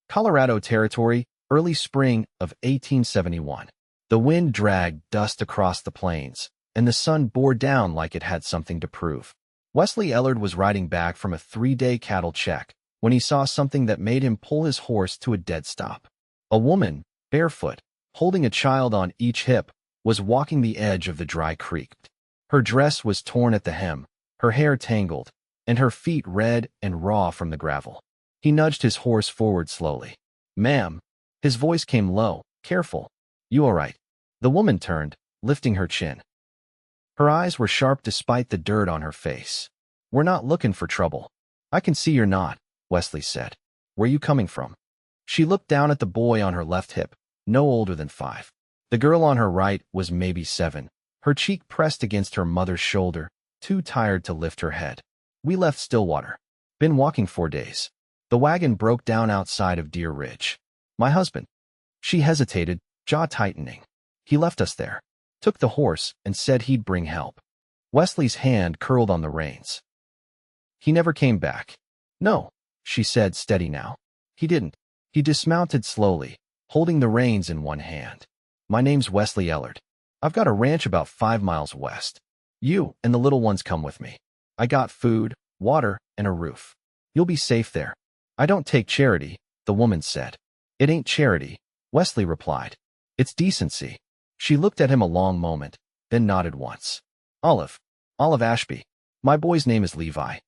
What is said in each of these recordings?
Colorado Territory, early spring of 1871. The wind dragged dust across the plains, and the sun bore down like it had something to prove. Wesley Ellard was riding back from a 3-day cattle check when he saw something that made him pull his horse to a dead stop. A woman, barefoot, holding a child on each hip, was walking the edge of the dry creek. Her dress was torn at the hem, her hair tangled, and her feet red and raw from the gravel. He nudged his horse forward slowly. "Ma'am." His voice came low, careful. "You all right?" The woman turned, lifting her chin. Her eyes were sharp despite the dirt on her face. "We're not looking for trouble." "I can see you're not," Wesley said. "Where you coming from?" She looked down at the boy on her left hip, no older than 5. The girl on her right was maybe 7, her cheek pressed against her mother's shoulder, too tired to lift her head. "We left Stillwater. Been walking 4 days. The wagon broke down outside of Deer Ridge. My husband." She hesitated, jaw tightening. "He left us there. Took the horse and said he'd bring help." Wesley's hand curled on the reins. "He never came back." "No," she said, steady now. "He didn't." He dismounted slowly, holding the reins in one hand. "My name's Wesley Ellard. I've got a ranch about 5 miles west. You and the little ones come with me. I got food, water, and a roof. You'll be safe there." "I don't take charity," the woman said. "It ain't charity," Wesley replied. "It's decency." She looked at him a long moment, then nodded once. Olive Ashby. My boy's name is Levi.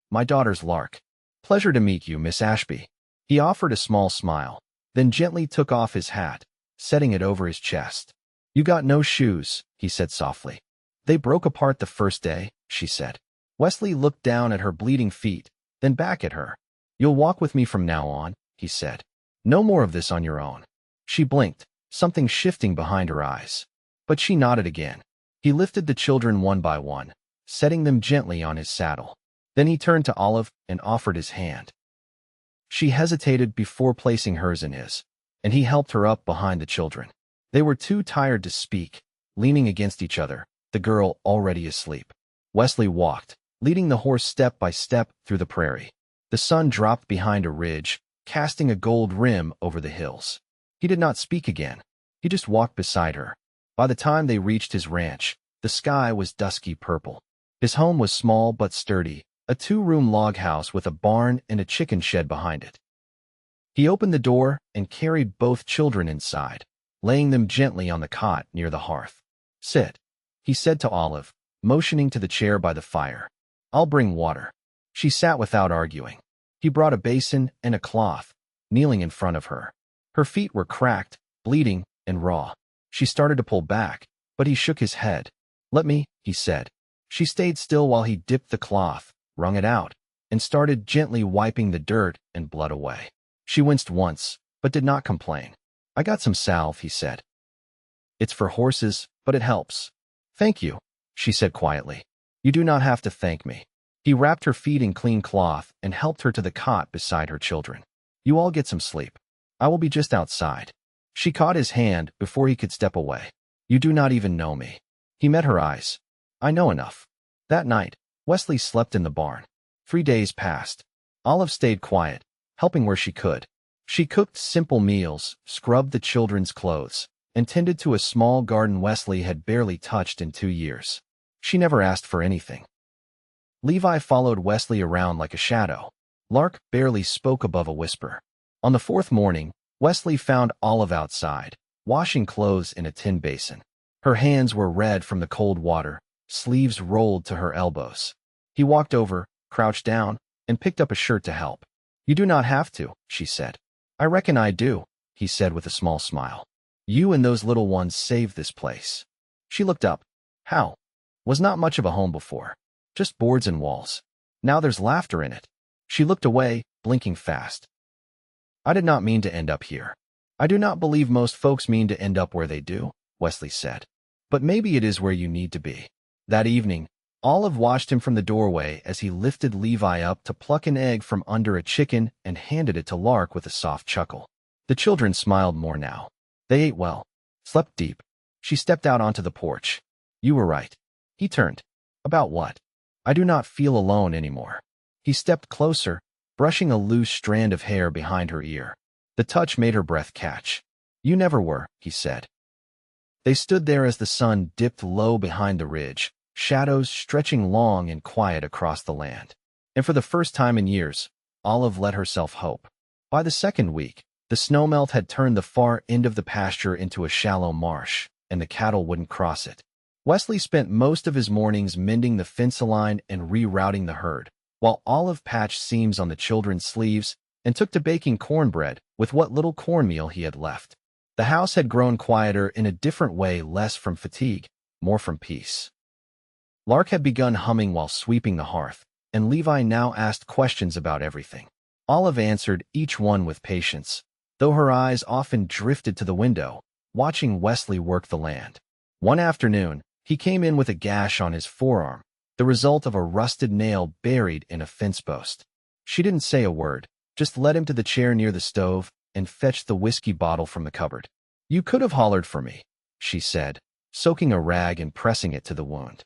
My daughter's Lark." "Pleasure to meet you, Miss Ashby." He offered a small smile, then gently took off his hat, setting it over his chest. "You got no shoes," he said softly. "They broke apart the first day," she said. Wesley looked down at her bleeding feet, then back at her. "You'll walk with me from now on," he said. "No more of this on your own." She blinked, something shifting behind her eyes. But she nodded again. He lifted the children one by one, setting them gently on his saddle. Then he turned to Olive and offered his hand. She hesitated before placing hers in his, and he helped her up behind the children. They were too tired to speak, leaning against each other, the girl already asleep. Wesley walked, leading the horse step by step through the prairie. The sun dropped behind a ridge, casting a gold rim over the hills. He did not speak again. He just walked beside her. By the time they reached his ranch, the sky was dusky purple. His home was small but sturdy, a 2-room log house with a barn and a chicken shed behind it. He opened the door and carried both children inside, laying them gently on the cot near the hearth. "Sit," he said to Olive, motioning to the chair by the fire. "I'll bring water." She sat without arguing. He brought a basin and a cloth, kneeling in front of her. Her feet were cracked, bleeding, and raw. She started to pull back, but he shook his head. "Let me," he said. She stayed still while he dipped the cloth, wrung it out, and started gently wiping the dirt and blood away. She winced once, but did not complain. "I got some salve," he said. "It's for horses, but it helps." "Thank you," she said quietly. "You do not have to thank me." He wrapped her feet in clean cloth and helped her to the cot beside her children. "You all get some sleep. I will be just outside." She caught his hand before he could step away. "You do not even know me." He met her eyes. "I know enough." That night, Wesley slept in the barn. 3 days passed. Olive stayed quiet, helping where she could. She cooked simple meals, scrubbed the children's clothes, and tended to a small garden Wesley had barely touched in 2 years. She never asked for anything. Levi followed Wesley around like a shadow. Lark barely spoke above a whisper. On the 4th morning, Wesley found Olive outside, washing clothes in a tin basin. Her hands were red from the cold water, sleeves rolled to her elbows. He walked over, crouched down, and picked up a shirt to help. "You do not have to," she said. "I reckon I do," he said with a small smile. "You and those little ones saved this place." She looked up. "How?" "Was not much of a home before. Just boards and walls. Now there's laughter in it." She looked away, blinking fast. "I did not mean to end up here." "I do not believe most folks mean to end up where they do," Wesley said. "But maybe it is where you need to be." That evening, Olive watched him from the doorway as he lifted Levi up to pluck an egg from under a chicken and handed it to Lark with a soft chuckle. The children smiled more now. They ate well, slept deep. She stepped out onto the porch. "You were right." He turned. "About what?" "I do not feel alone anymore." He stepped closer, brushing a loose strand of hair behind her ear. The touch made her breath catch. "You never were," he said. They stood there as the sun dipped low behind the ridge, shadows stretching long and quiet across the land. And for the first time in years, Olive let herself hope. By the second week, the snowmelt had turned the far end of the pasture into a shallow marsh, and the cattle wouldn't cross it. Wesley spent most of his mornings mending the fence line and rerouting the herd, while Olive patched seams on the children's sleeves and took to baking cornbread with what little cornmeal he had left. The house had grown quieter in a different way, less from fatigue, more from peace. Lark had begun humming while sweeping the hearth, and Levi now asked questions about everything. Olive answered each one with patience, though her eyes often drifted to the window, watching Wesley work the land. One afternoon, he came in with a gash on his forearm, the result of a rusted nail buried in a fence post. She didn't say a word, just led him to the chair near the stove and fetched the whiskey bottle from the cupboard. "You could have hollered for me," she said, soaking a rag and pressing it to the wound.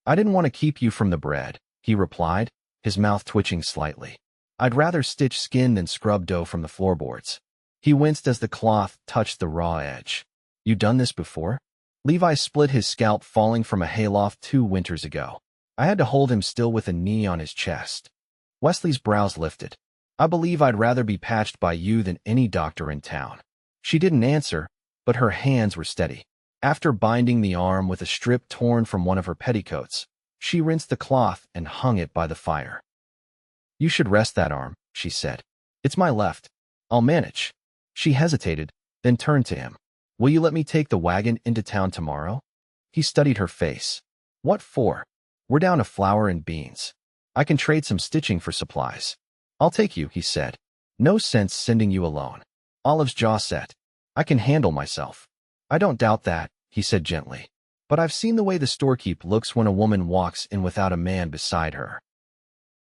"I didn't want to keep you from the bread," he replied, his mouth twitching slightly. "I'd rather stitch skin than scrub dough from the floorboards." He winced as the cloth touched the raw edge. "You done this before?" Levi split his scalp falling from a hayloft 2 winters ago. I had to hold him still with a knee on his chest. Wesley's brows lifted. "I believe I'd rather be patched by you than any doctor in town." She didn't answer, but her hands were steady. After binding the arm with a strip torn from one of her petticoats, she rinsed the cloth and hung it by the fire. "You should rest that arm," she said. "It's my left. I'll manage." She hesitated, then turned to him. "Will you let me take the wagon into town tomorrow?" He studied her face. "What for?" "We're down to flour and beans. I can trade some stitching for supplies." "I'll take you," he said. "No sense sending you alone." Olive's jaw set. "I can handle myself." "I don't doubt that," he said gently. "But I've seen the way the storekeep looks when a woman walks in without a man beside her.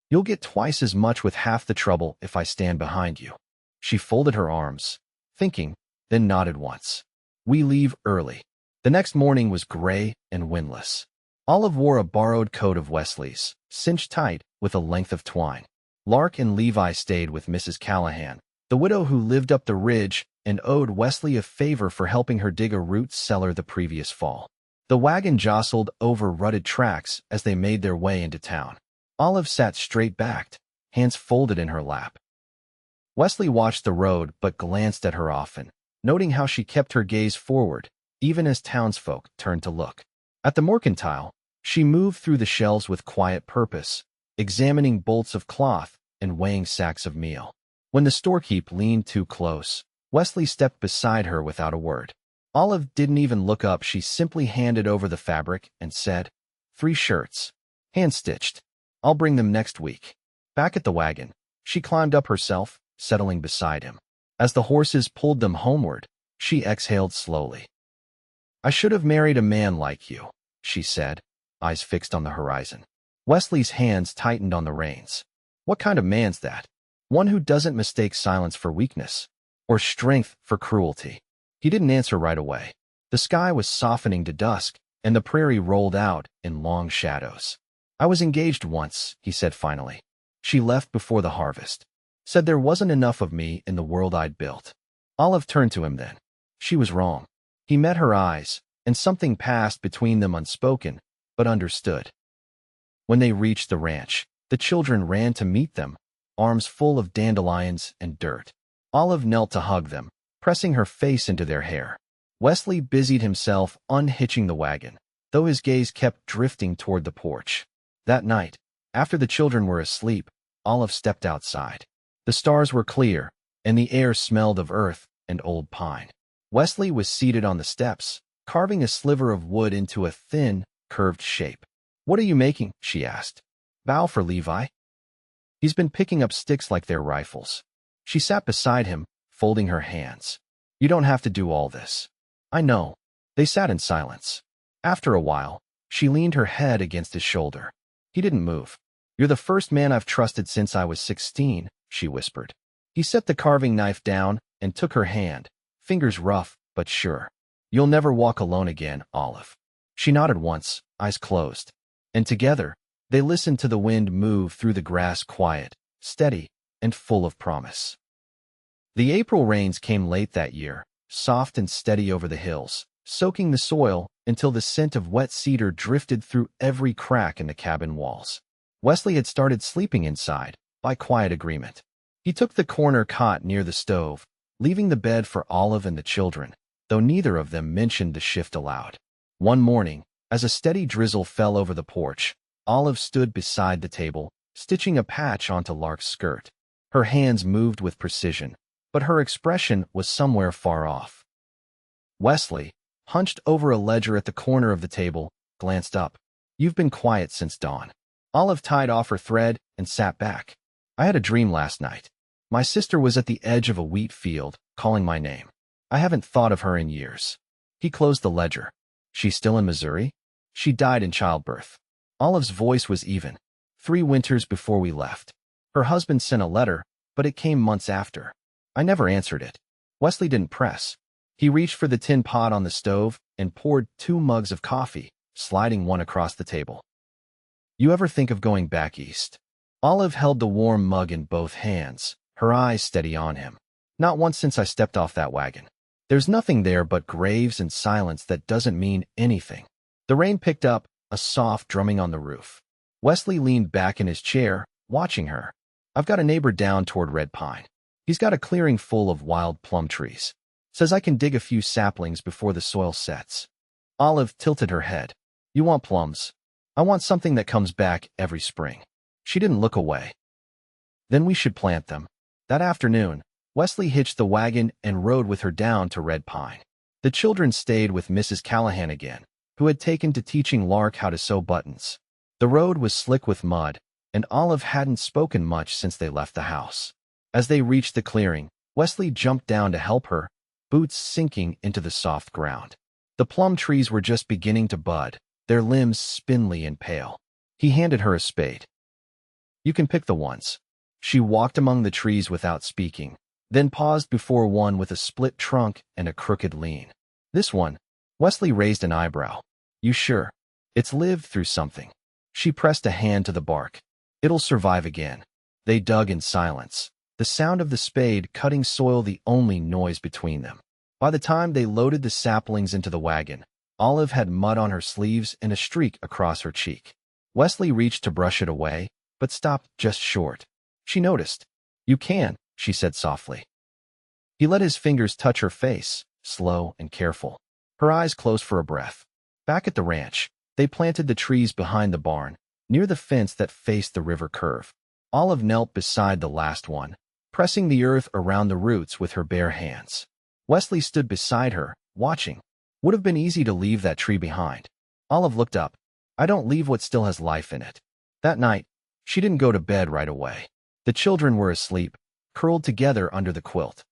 You'll get twice as much with half the trouble if I stand behind you." She folded her arms, thinking, then nodded once. "We leave early." The next morning was gray and windless. Olive wore a borrowed coat of Wesley's, cinched tight with a length of twine. Lark and Levi stayed with Mrs. Callahan, the widow who lived up the ridge and owed Wesley a favor for helping her dig a root cellar the previous fall. The wagon jostled over rutted tracks as they made their way into town. Olive sat straight-backed, hands folded in her lap. Wesley watched the road but glanced at her often, noting how she kept her gaze forward, even as townsfolk turned to look. At the mercantile, she moved through the shelves with quiet purpose, examining bolts of cloth and weighing sacks of meal. When the storekeep leaned too close, Wesley stepped beside her without a word. Olive didn't even look up. She simply handed over the fabric and said, 3 shirts. Hand-stitched. I'll bring them next week." Back at the wagon, she climbed up herself, settling beside him. As the horses pulled them homeward, she exhaled slowly. "I should have married a man like you," she said, eyes fixed on the horizon. Wesley's hands tightened on the reins. "What kind of man's that? One who doesn't mistake silence for weakness, or strength for cruelty." He didn't answer right away. The sky was softening to dusk, and the prairie rolled out in long shadows. "I was engaged once," he said finally. "She left before the harvest. Said there wasn't enough of me in the world I'd built." Olive turned to him then. She was wrong. He met her eyes, and something passed between them unspoken, but understood. When they reached the ranch, the children ran to meet them, arms full of dandelions and dirt. Olive knelt to hug them, pressing her face into their hair. Wesley busied himself unhitching the wagon, though his gaze kept drifting toward the porch. That night, after the children were asleep, Olive stepped outside. The stars were clear, and the air smelled of earth and old pine. Wesley was seated on the steps, carving a sliver of wood into a thin, curved shape. "What are you making?" she asked. "Bow for Levi." "He's been picking up sticks like they're rifles." She sat beside him, folding her hands. "You don't have to do all this." "I know." They sat in silence. After a while, she leaned her head against his shoulder. He didn't move. "You're the first man I've trusted since I was 16, she whispered. He set the carving knife down and took her hand, fingers rough but sure. "You'll never walk alone again, Olive." She nodded once, eyes closed. And together, they listened to the wind move through the grass quiet, steady, and full of promise. The April rains came late that year, soft and steady over the hills, soaking the soil until the scent of wet cedar drifted through every crack in the cabin walls. Wesley had started sleeping inside, by quiet agreement. He took the corner cot near the stove, leaving the bed for Olive and the children, though neither of them mentioned the shift aloud. One morning, as a steady drizzle fell over the porch, Olive stood beside the table, stitching a patch onto Lark's skirt. Her hands moved with precision, but her expression was somewhere far off. Wesley, hunched over a ledger at the corner of the table, glanced up. "You've been quiet since dawn." Olive tied off her thread and sat back. "I had a dream last night. My sister was at the edge of a wheat field, calling my name. I haven't thought of her in years." He closed the ledger. "She's still in Missouri?" "She died in childbirth." Olive's voice was even. "3 winters before we left. Her husband sent a letter, but it came months after. I never answered it." Wesley didn't press. He reached for the tin pot on the stove and poured 2 mugs of coffee, sliding one across the table. "You ever think of going back east?" Olive held the warm mug in both hands, her eyes steady on him. "Not once since I stepped off that wagon. There's nothing there but graves and silence that doesn't mean anything." The rain picked up, a soft drumming on the roof. Wesley leaned back in his chair, watching her. "I've got a neighbor down toward Red Pine. He's got a clearing full of wild plum trees. Says I can dig a few saplings before the soil sets." Olive tilted her head. "You want plums? I want something that comes back every spring." She didn't look away. "Then we should plant them." That afternoon, Wesley hitched the wagon and rode with her down to Red Pine. The children stayed with Mrs. Callahan again, who had taken to teaching Lark how to sew buttons. The road was slick with mud, and Olive hadn't spoken much since they left the house. As they reached the clearing, Wesley jumped down to help her, boots sinking into the soft ground. The plum trees were just beginning to bud, their limbs spindly and pale. He handed her a spade. "You can pick the ones." She walked among the trees without speaking, then paused before one with a split trunk and a crooked lean. "This one." Wesley raised an eyebrow. "You sure? It's lived through something." She pressed a hand to the bark. "It'll survive again." They dug in silence, the sound of the spade cutting soil the only noise between them. By the time they loaded the saplings into the wagon, Olive had mud on her sleeves and a streak across her cheek. Wesley reached to brush it away, but stopped just short. She noticed. "You can," she said softly. He let his fingers touch her face, slow and careful. Her eyes closed for a breath. Back at the ranch, they planted the trees behind the barn, near the fence that faced the river curve. Olive knelt beside the last one, pressing the earth around the roots with her bare hands. Wesley stood beside her, watching. Would have been easy to leave that tree behind. Olive looked up. "I don't leave what still has life in it." That night, she didn't go to bed right away. The children were asleep, curled together under the quilt.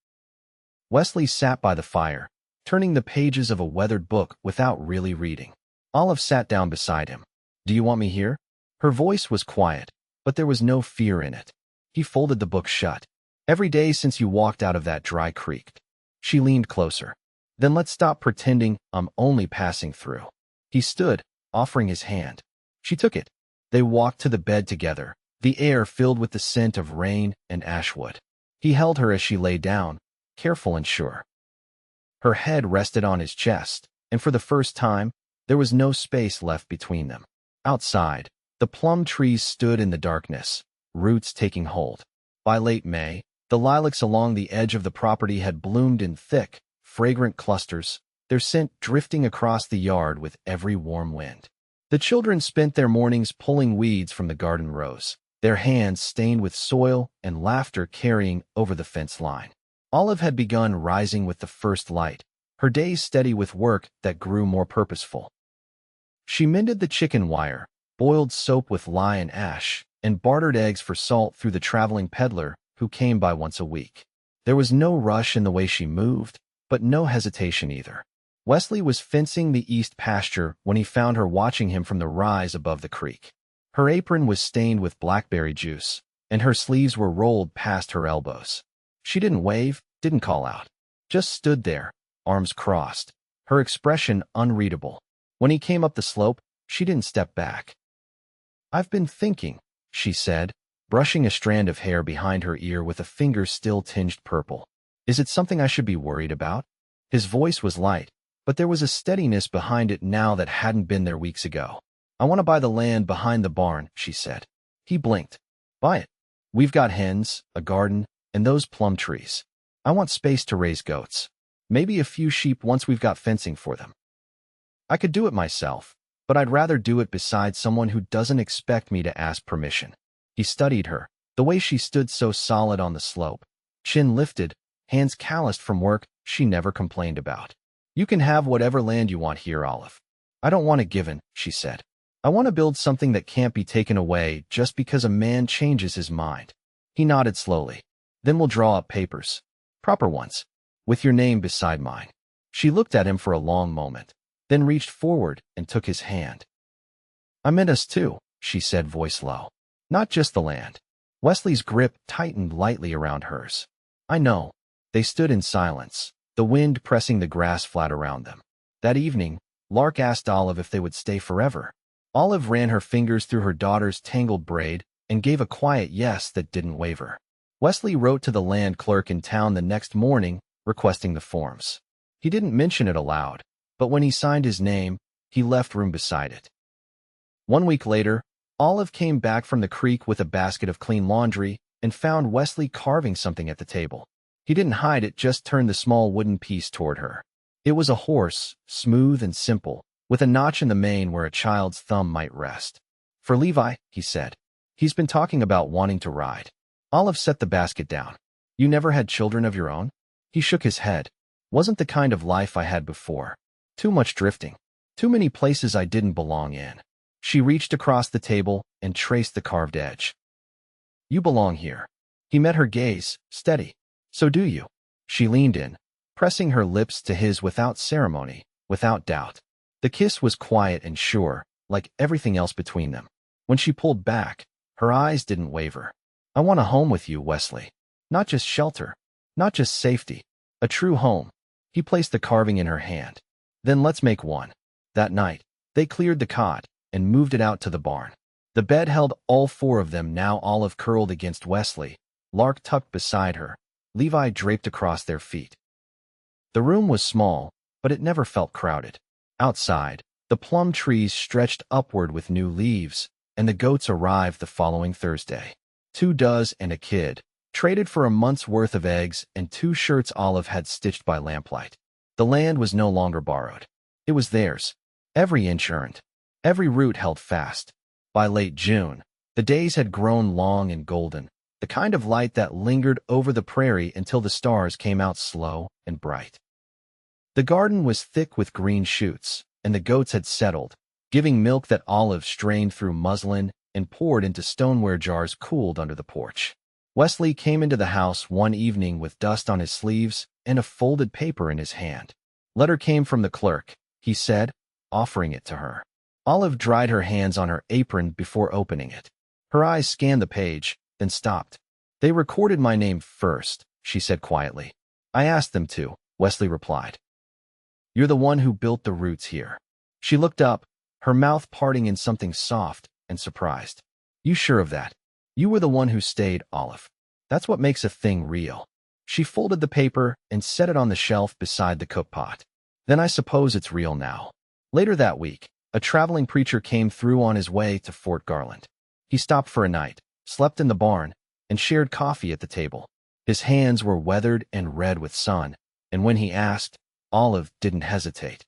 Wesley sat by the fire, turning the pages of a weathered book without really reading. Olive sat down beside him. "Do you want me here?" Her voice was quiet, but there was no fear in it. He folded the book shut. "Every day since you walked out of that dry creek." She leaned closer. "Then let's stop pretending I'm only passing through." He stood, offering his hand. She took it. They walked to the bed together, the air filled with the scent of rain and ashwood. He held her as she lay down, careful and sure. Her head rested on his chest, and for the first time, there was no space left between them. Outside, the plum trees stood in the darkness, roots taking hold. By late May, the lilacs along the edge of the property had bloomed in thick, fragrant clusters, their scent drifting across the yard with every warm wind. The children spent their mornings pulling weeds from the garden rows, their hands stained with soil and laughter carrying over the fence line. Olive had begun rising with the first light, her days steady with work that grew more purposeful. She mended the chicken wire, boiled soap with lye and ash, and bartered eggs for salt through the traveling peddler who came by once a week. There was no rush in the way she moved, but no hesitation either. Wesley was fencing the east pasture when he found her watching him from the rise above the creek. Her apron was stained with blackberry juice, and her sleeves were rolled past her elbows. She didn't wave, didn't call out. Just stood there, arms crossed, her expression unreadable. When he came up the slope, she didn't step back. "I've been thinking," she said, brushing a strand of hair behind her ear with a finger still tinged purple. Is it something I should be worried about? His voice was light, but there was a steadiness behind it now that hadn't been there weeks ago. I want to buy the land behind the barn, she said. He blinked. Buy it. We've got hens, a garden, and those plum trees. I want space to raise goats. Maybe a few sheep once we've got fencing for them. I could do it myself, but I'd rather do it beside someone who doesn't expect me to ask permission. He studied her, the way she stood so solid on the slope, chin lifted, hands calloused from work she never complained about. You can have whatever land you want here, Olive. I don't want it given, she said. I want to build something that can't be taken away just because a man changes his mind. He nodded slowly. Then we'll draw up papers. Proper ones. With your name beside mine. She looked at him for a long moment, then reached forward and took his hand. I meant us too, she said, voice low. Not just the land. Wesley's grip tightened lightly around hers. I know. They stood in silence, the wind pressing the grass flat around them. That evening, Lark asked Olive if they would stay forever. Olive ran her fingers through her daughter's tangled braid and gave a quiet yes that didn't waver. Wesley wrote to the land clerk in town the next morning, requesting the forms. He didn't mention it aloud, but when he signed his name, he left room beside it. 1 week later, Olive came back from the creek with a basket of clean laundry and found Wesley carving something at the table. He didn't hide it, just turned the small wooden piece toward her. It was a horse, smooth and simple, with a notch in the mane where a child's thumb might rest. For Levi, he said. He's been talking about wanting to ride. Olive set the basket down. You never had children of your own? He shook his head. Wasn't the kind of life I had before. Too much drifting. Too many places I didn't belong in. She reached across the table and traced the carved edge. You belong here. He met her gaze, steady. So do you. She leaned in, pressing her lips to his without ceremony, without doubt. The kiss was quiet and sure, like everything else between them. When she pulled back, her eyes didn't waver. I want a home with you, Wesley. Not just shelter, not just safety, a true home. He placed the carving in her hand. Then let's make one. That night, they cleared the cot and moved it out to the barn. The bed held all four of them now, Olive curled against Wesley, Lark tucked beside her, Levi draped across their feet. The room was small, but it never felt crowded. Outside, the plum trees stretched upward with new leaves, and the goats arrived the following Thursday. 2 does and a kid, traded for a month's worth of eggs and 2 shirts Olive had stitched by lamplight. The land was no longer borrowed. It was theirs. Every inch earned. Every root held fast. By late June, the days had grown long and golden, the kind of light that lingered over the prairie until the stars came out slow and bright. The garden was thick with green shoots, and the goats had settled, giving milk that Olive strained through muslin and poured into stoneware jars cooled under the porch. Wesley came into the house one evening with dust on his sleeves and a folded paper in his hand. Letter came from the clerk, he said, offering it to her. Olive dried her hands on her apron before opening it. Her eyes scanned the page, then stopped. They recorded my name first, she said quietly. I asked them to, Wesley replied. You're the one who built the roots here. She looked up, her mouth parting in something soft and surprised. You sure of that? You were the one who stayed, Olive. That's what makes a thing real. She folded the paper and set it on the shelf beside the cookpot. Then I suppose it's real now. Later that week, a traveling preacher came through on his way to Fort Garland. He stopped for a night, slept in the barn, and shared coffee at the table. His hands were weathered and red with sun, and when he asked, Olive didn't hesitate.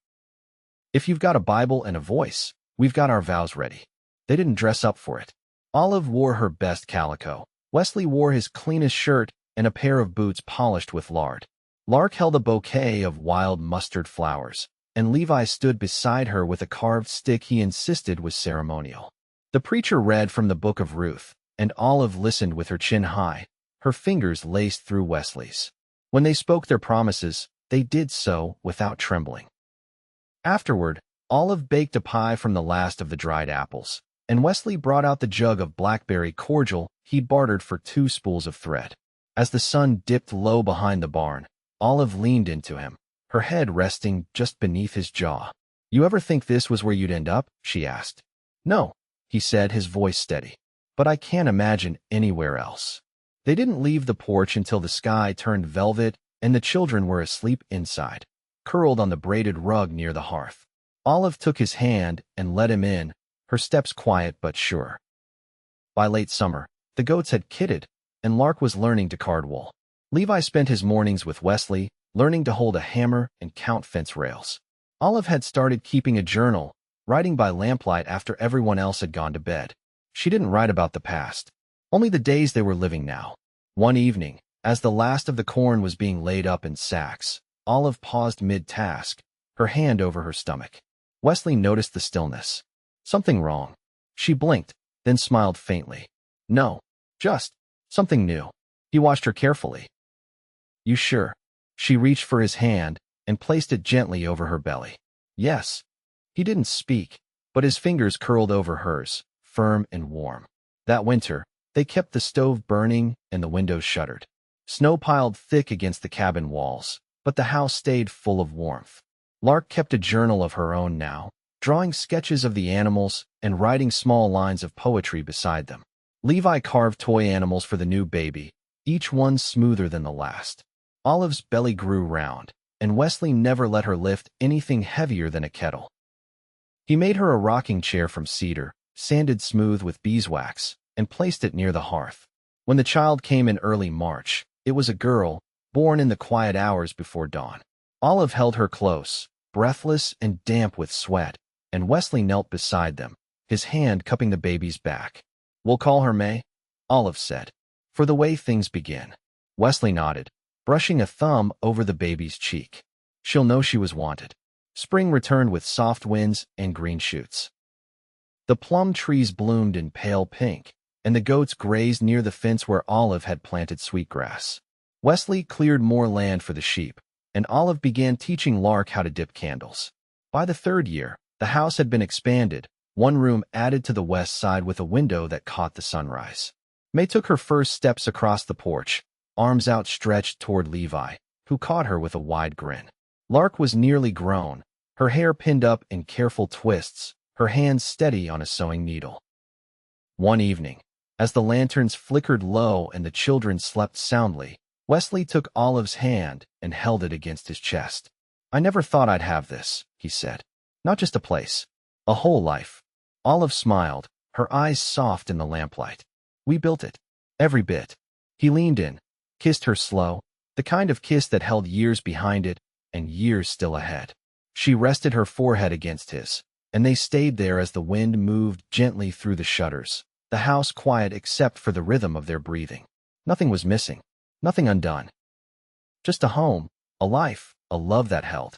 If you've got a Bible and a voice, we've got our vows ready. They didn't dress up for it. Olive wore her best calico. Wesley wore his cleanest shirt and a pair of boots polished with lard. Lark held a bouquet of wild mustard flowers, and Levi stood beside her with a carved stick he insisted was ceremonial. The preacher read from the Book of Ruth, and Olive listened with her chin high, her fingers laced through Wesley's. When they spoke their promises, they did so without trembling. Afterward, Olive baked a pie from the last of the dried apples, and Wesley brought out the jug of blackberry cordial he'd bartered for 2 spools of thread. As the sun dipped low behind the barn, Olive leaned into him, her head resting just beneath his jaw. You ever think this was where you'd end up? She asked. No, he said, his voice steady. but I can't imagine anywhere else. They didn't leave the porch until the sky turned velvet and the children were asleep inside, curled on the braided rug near the hearth. Olive took his hand and led him in, her steps quiet but sure. By late summer, the goats had kidded, and Lark was learning to card wool. Levi spent his mornings with Wesley, learning to hold a hammer and count fence rails. Olive had started keeping a journal, writing by lamplight after everyone else had gone to bed. She didn't write about the past, only the days they were living now. One evening, as the last of the corn was being laid up in sacks, Olive paused mid-task, her hand over her stomach. Wesley noticed the stillness. Something wrong. She blinked, then smiled faintly. No, just something new. He watched her carefully. You sure? She reached for his hand and placed it gently over her belly. Yes. He didn't speak, but his fingers curled over hers, firm and warm. That winter, they kept the stove burning and the windows shuttered. Snow piled thick against the cabin walls, but the house stayed full of warmth. Lark kept a journal of her own now, drawing sketches of the animals and writing small lines of poetry beside them. Levi carved toy animals for the new baby, each one smoother than the last. Olive's belly grew round, and Wesley never let her lift anything heavier than a kettle. He made her a rocking chair from cedar, sanded smooth with beeswax, and placed it near the hearth. When the child came in early March, it was a girl, born in the quiet hours before dawn. Olive held her close, breathless and damp with sweat, and Wesley knelt beside them, his hand cupping the baby's back. We'll call her May, Olive said, for the way things begin. Wesley nodded, brushing a thumb over the baby's cheek. She'll know she was wanted. Spring returned with soft winds and green shoots. The plum trees bloomed in pale pink, and the goats grazed near the fence where Olive had planted sweetgrass. Wesley cleared more land for the sheep, and Olive began teaching Lark how to dip candles. By the third year, the house had been expanded, one room added to the west side with a window that caught the sunrise. May took her first steps across the porch, arms outstretched toward Levi, who caught her with a wide grin. Lark was nearly grown, her hair pinned up in careful twists, her hands steady on a sewing needle. One evening, as the lanterns flickered low and the children slept soundly, Wesley took Olive's hand and held it against his chest. I never thought I'd have this, he said. Not just a place, a whole life. Olive smiled, her eyes soft in the lamplight. We built it. Every bit. He leaned in, kissed her slow, the kind of kiss that held years behind it and years still ahead. She rested her forehead against his, and they stayed there as the wind moved gently through the shutters, the house quiet except for the rhythm of their breathing. Nothing was missing, nothing undone. Just a home, a life, a love that held.